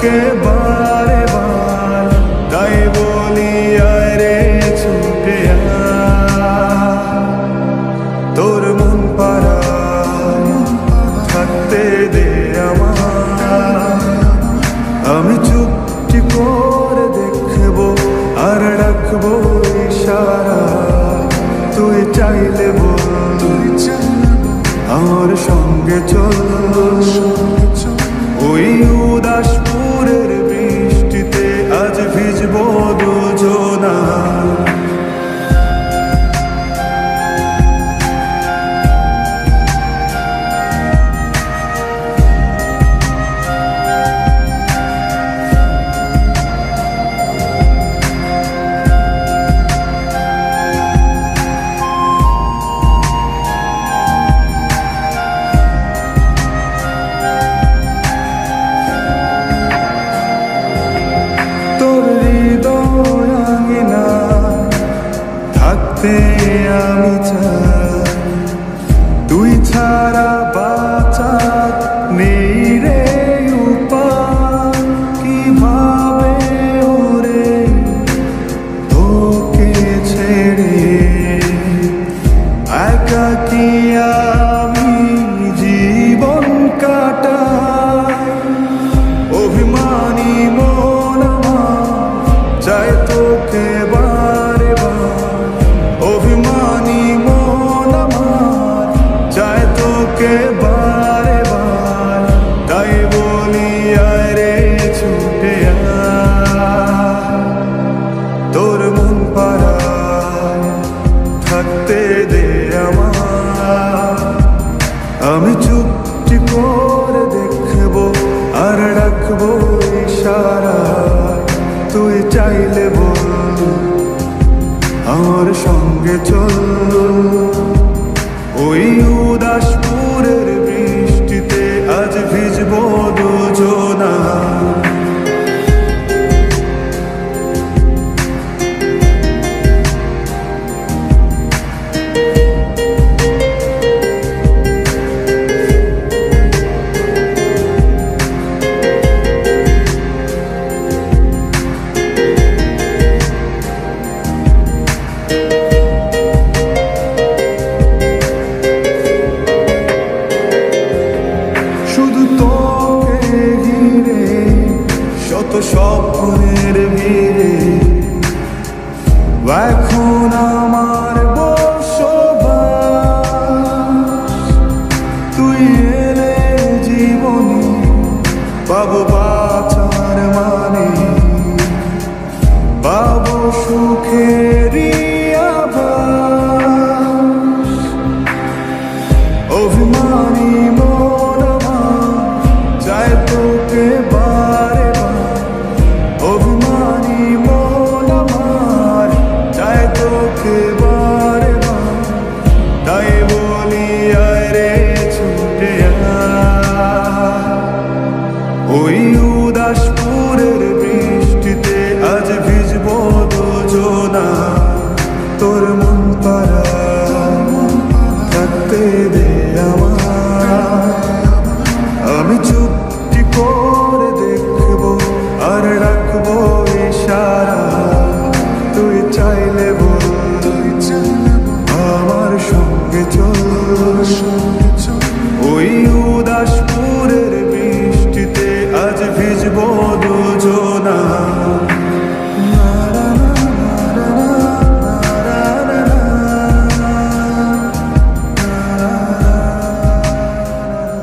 তোকে বারে বার, তাই বলি আরে ছুটে আয়। তোর মন পাড়ায় থাকতে দে আমার, আমি চুপটি করে দেখবো আর রাখবো ইশারা। তুই চাইলে বল, আমার সঙ্গে চল, ওই উদাসপুরের বৃষ্টিতে আজ ভিজবো দুজনা। আমি চাই তুই ছাড়া বাঁচার নেই রে উপায়। কিভাবে ওরে তোকে ছেড়ে একাকী আমি জীবন কাটাই। অভিমানী মন আমার চায় তোকে বারে বার, অভিমানী মন আমার চায় তোকে বারে বার, তাই বলি আরে ছুটে আয়। তোর মন পাড়ায় থাকতে দে আমার, আমি চুপটি করে দেখবো আর রাখবো ইশারা। তুই চাইলে বল, আমার সঙ্গে চল, ওই উদাসপুরের বৃষ্টিতে আজ ভিজবো দুজনা। শত স্বপ্নের ভিড়ে এখন আমার বসবাস। তুই এলে জীবনে পাবো বাঁচার মানে, পাবো সুখেরই আভাস। অভিমানী মন আমার চায় তোকে বারে বার, অভিমানী মন আমার চায় তোকে বারে বার, তাই বলি আরে ছুটে আয়। ওই উদাসপুরের বৃষ্টিতে আজ ভিজবো দুজনা। তোর মন পাড়ায় থাকতে দে আমার, আমি চুপটি করে